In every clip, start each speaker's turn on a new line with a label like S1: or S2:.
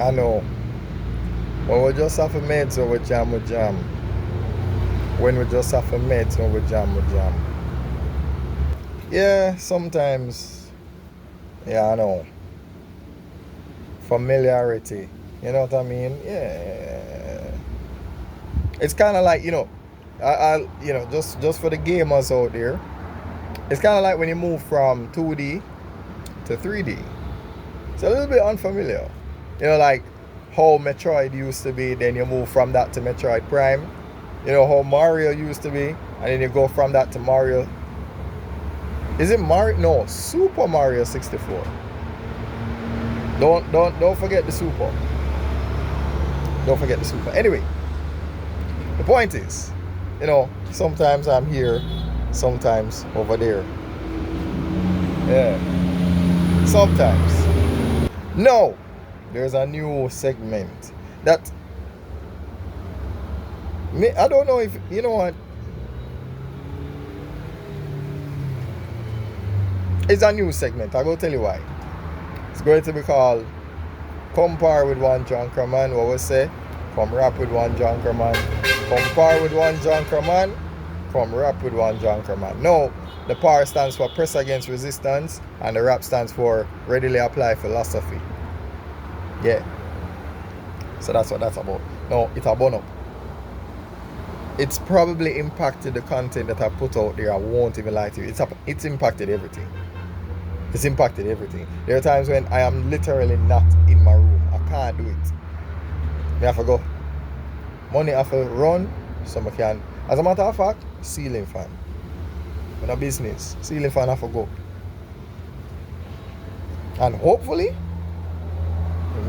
S1: I know. When we just have a meds or we jam, we jam. When we just have a meds or we jam, we jam. Yeah, sometimes. Yeah, I know. Familiarity. You know what I mean? Yeah. It's kind of like, just for the gamers out there, it's kind of like when you move from 2D to 3D. It's a little bit unfamiliar. Like how Metroid used to be, then you move from that to Metroid Prime. How Mario used to be, and then you go from that to Mario. Is it Mario? No, Super Mario 64. Don't forget the Super. Don't forget the Super. Anyway, the point is, sometimes I'm here, sometimes over there. Yeah. Sometimes. No, there's a new segment that I don't know if you know what. It's a new segment. I go tell you why. It's going to be called Compare with One Junker Man. What we say? Come rap with one junker man. Compare with one junker man. Come rap with one junker man. No, the PAR stands for Press Against Resistance, and the rap stands for Readily Apply Philosophy. Yeah. So that's what that's about. No, it's a bun up. It's probably impacted the content that I put out there. I won't even lie to you. It's impacted everything. It's impacted everything. There are times when I am literally not in my room. I can't do it. I have to go. Money have to run, so I can. As a matter of fact, ceiling fan. In a business, ceiling fan have to go. And hopefully,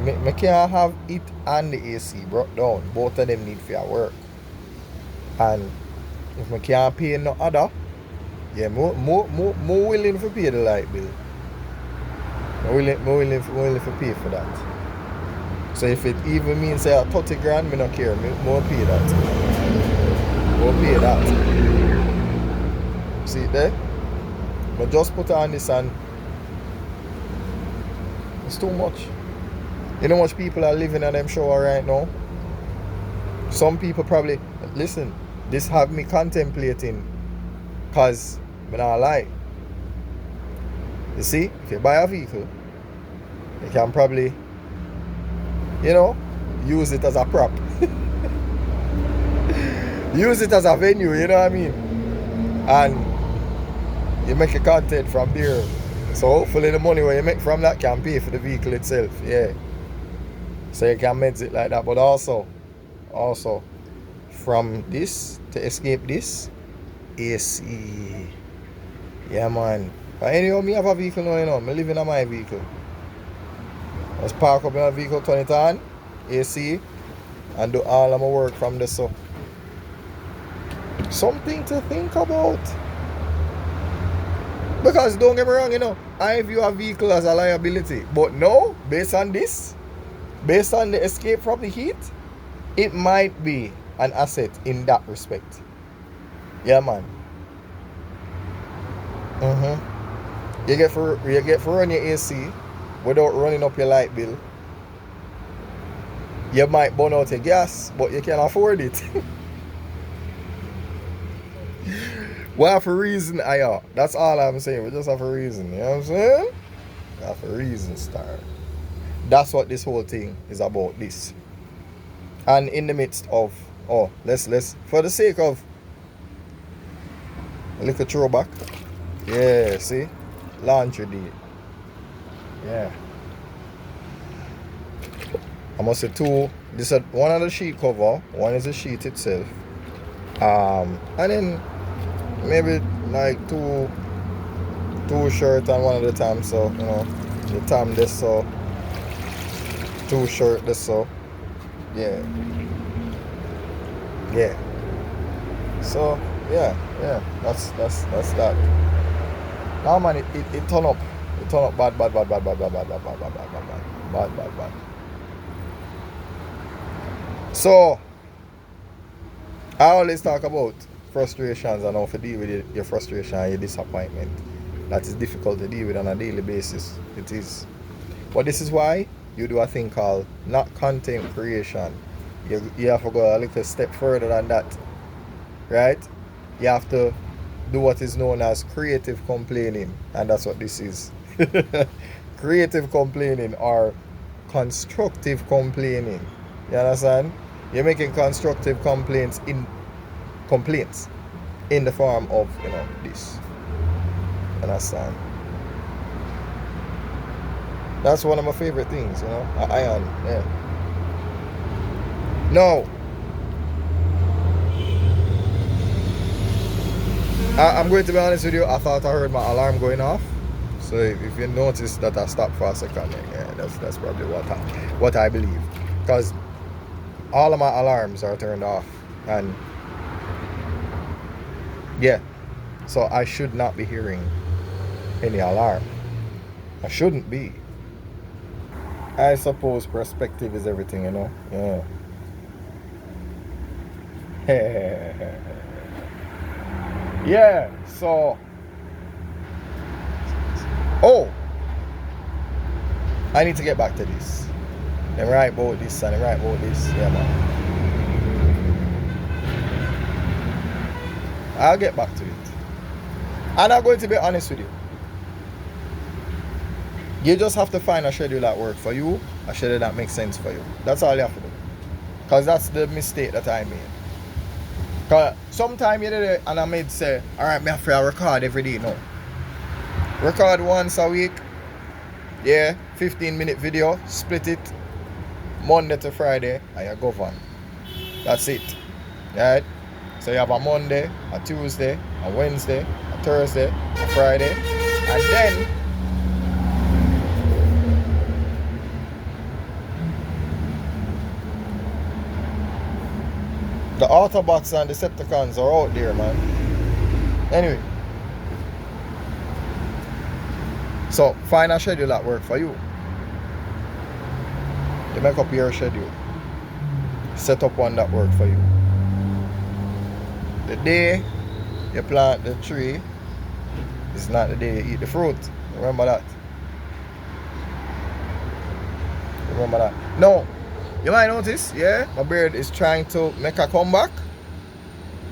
S1: I can have it and the AC brought down. Both of them need for work. And if I can't pay no other, yeah, more willing to pay the light bill. More willing to pay for that. So if it even means say 30 grand, me not care. Me more pay that. More pay that. See it there? But just put on this and it's too much. You know how much people are living in them shower right now? Some people probably listen, this have me contemplating, cause me not lie. You see, if you buy a vehicle, you can probably, use it as a prop. Use it as a venue, you know what I mean? And you make a content from there. So hopefully the money where you make from that can pay for the vehicle itself. Yeah. So you can meds it like that. But also from this to escape this, AC. Yeah man. But anyhow, me have a vehicle now, I live in my vehicle. Just park up in my vehicle, turn it on, AC, and do all of my work from this. So something to think about. Because don't get me wrong, I view a vehicle as a liability. But no, based on this, based on the escape from the heat, it might be an asset in that respect. Yeah man. You get for run your AC without running up your light bill. You might burn out your gas, but you can afford it. We have a reason, Aya. That's all I'm saying. We just have a reason. You know what I'm saying? We have a reason, star. That's what this whole thing is about, this. And in the midst of, let's for the sake of a little throwback. Yeah, see? Launcher date. Yeah. I must say two. This is one of the sheet cover. One is the sheet itself. And then maybe like two shirts and one at a time. So the time this so two shirt this so yeah. So yeah. That's that. Now man, it turn up. It turn up bad. So I always talk about frustrations and how to deal with your frustration and your disappointment. That is difficult to deal with on a daily basis. It is. But this is why you do a thing called not content creation. You have to go a little step further than that, right? You have to do what is known as creative complaining, and that's what this is. Creative complaining or constructive complaining. You understand? You're making constructive complaints in the form of, this. Understand? That's one of my favorite things, iron. Yeah. No, I'm going to be honest with you. I thought I heard my alarm going off. So if you notice that I stopped for a second, yeah, that's probably what I believe. Because all of my alarms are turned off, and yeah, so I should not be hearing any alarm. I shouldn't be. I suppose perspective is everything, Yeah. Yeah. So, oh, I need to get back to this. Them right about this and them right about this. Yeah, man. I'll get back to it. And I'm going to be honest with you. You just have to find a schedule that works for you, a schedule that makes sense for you. That's all you have to do. Because that's the mistake that I made. Because sometimes you did it and I made say, alright, I have to record every day. No. Record once a week. Yeah, 15-minute video. Split it. Monday to Friday. And you govern. That's it. Right? So you have a Monday, a Tuesday, a Wednesday, a Thursday, a Friday. And then the Autobots and Decepticons are out there, man. Anyway. So, find a schedule that works for you. You make up your schedule. Set up one that works for you. The day you plant the tree is not the day you eat the fruit. Remember that. Remember that. No. You might notice, yeah, my beard is trying to make a comeback.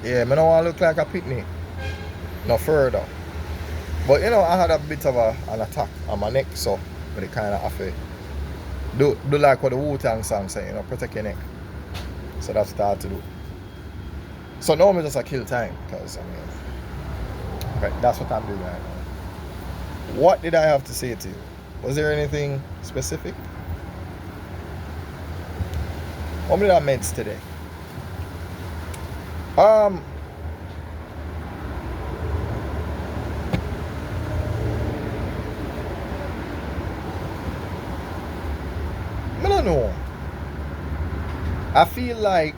S1: Yeah, I don't want to look like a pitney. No further. But I had a bit of an attack on my neck, so but it kind of have to do like what the Wu-Tang song say, protect your neck. So that's what I had to do. So now I'm just a kill time, because that's what I'm doing right now. What did I have to say to you? Was there anything specific? How many meds today? I don't know. I feel like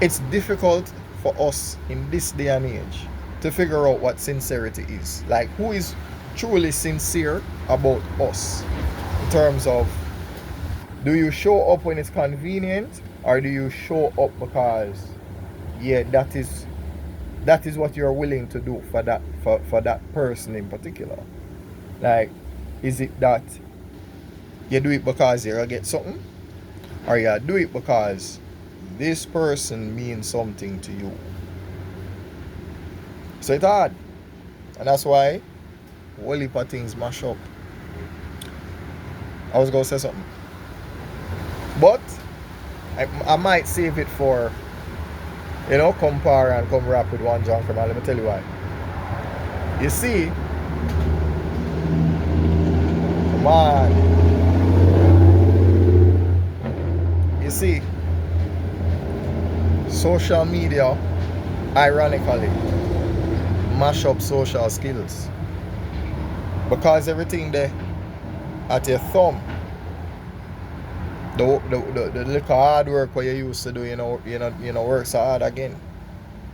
S1: it's difficult for us in this day and age to figure out what sincerity is. Like, who is truly sincere about us in terms of, do you show up when it's convenient, or do you show up because that is what you're willing to do for that person in particular? Like, is it that you do it because you're gonna get something, or you do it because this person means something to you? So it's hard, and that's why whole heap of things mash up. I was gonna say something, but I might save it for compare and come rap with one junker, man. Let me tell you why. You see, come on. You see, social media, ironically, mash up social skills, because everything there at your thumb. The little hard work what you used to do, work so hard again.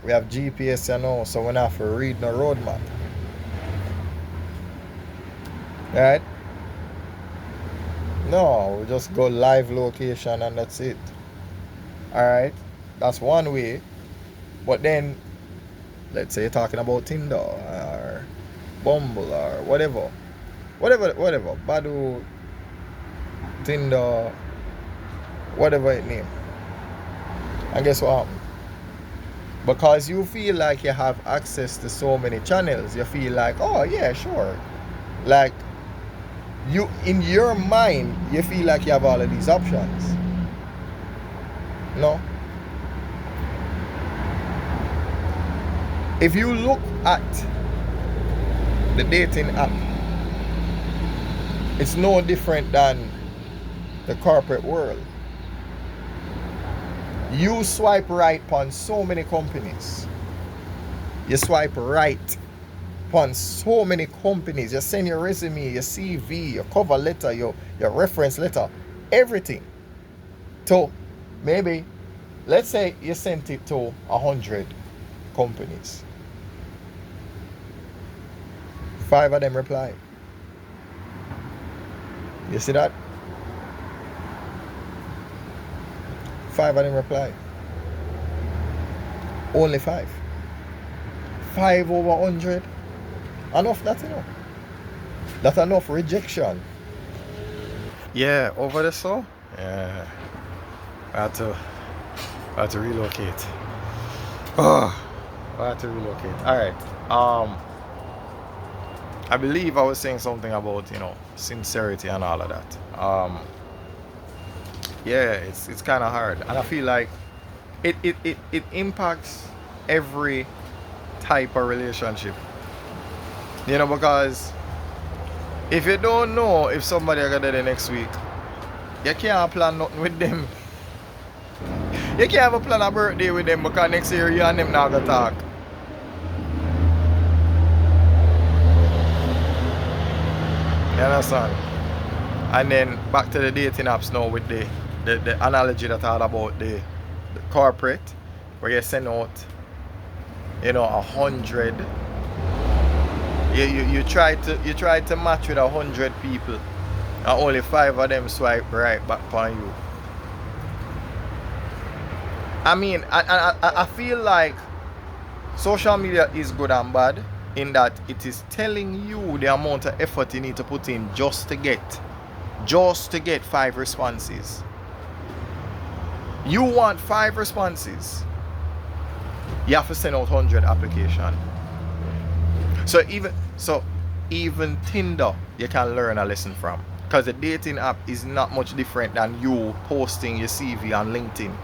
S1: We have GPS, so we don't have to read no roadmap. Right? No, we just go live location and that's it. Alright? That's one way. But then, let's say you're talking about Tinder or Bumble or whatever. Badu, Tinder, whatever it name. And guess what happened? Because you feel like you have access to so many channels, you feel like, oh yeah, sure. Like you in your mind, you feel like you have all of these options. No. If you look at the dating app, it's no different than the corporate world. You swipe right on so many companies. You swipe right on so many companies. You send your resume, your CV, your cover letter, your reference letter, everything. So maybe, let's say you sent it to 100 companies. 5 of them reply. You see that? 5 of them reply. Only 5. 5 over 100. Enough, that's enough. That's enough rejection. Yeah, over the so? Yeah. I had to relocate. Oh, I had to relocate. Alright. I believe I was saying something about, sincerity and all of that. Yeah, it's kind of hard. And I feel like it impacts every type of relationship. Because if you don't know if somebody are gonna do the next week, you can't plan nothing with them. You can't have a plan a birthday with them because next year you and them not gonna talk. You understand? And then back to the dating apps now with the analogy that I had about the corporate, where you send out 100. You try to match with 100 people and only 5 of them swipe right back on you. I mean, I feel like social media is good and bad in that it is telling you the amount of effort you need to put in just to get 5 responses. You want 5 responses, you have to send out 100 applications. So even Tinder you can learn a lesson from, because the dating app is not much different than you posting your CV on LinkedIn.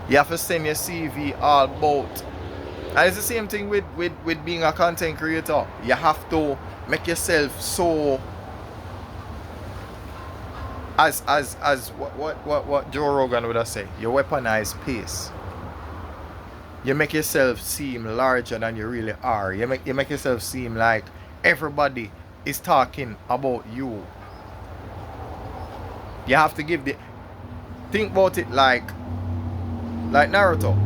S1: You have to send your CV all about. And it's the same thing with being a content creator. You have to make yourself so as what Joe Rogan would have said, you weaponize pace. You make yourself seem larger than you really are. You make yourself seem like everybody is talking about you. You have to think about it like Naruto.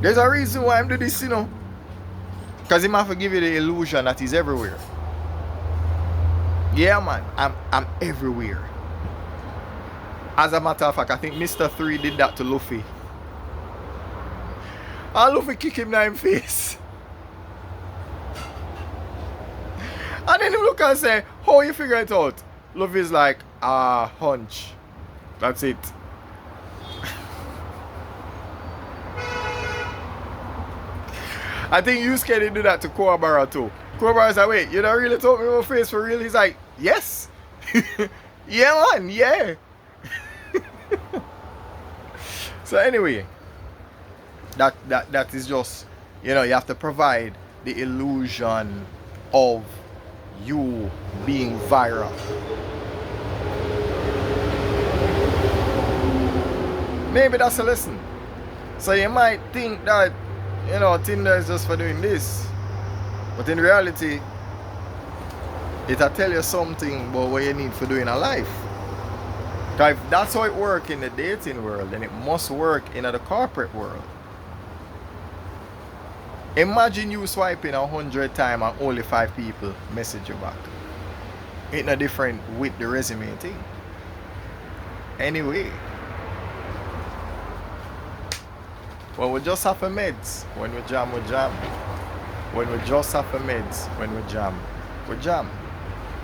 S1: There's a reason why I'm doing this, because he might have to give you the illusion that he's everywhere. Yeah, man, I'm everywhere. As a matter of fact, I think Mr. 3 did that to Luffy. And Luffy kick him in the face. And then him look and say, how you figure it out? Luffy's like, hunch. That's it. I think Yusuke did do that to Kuwabara too. Kuwabara's like, wait, you don't really told me about face for real? He's like, yes. Yeah, man, yeah. So anyway, that is just, you have to provide the illusion of you being viral. Maybe that's a lesson. So you might think that, Tinder is just for doing this. But in reality, it'll tell you something about what you need for doing a life. Because if that's how it works in the dating world, then it must work in the corporate world. Imagine you swiping 100 times and only 5 people message you back. Ain't no different with the resume thing. Anyway. When we just have a meds, when we jam, we jam. When we just have a meds, when we jam, we jam.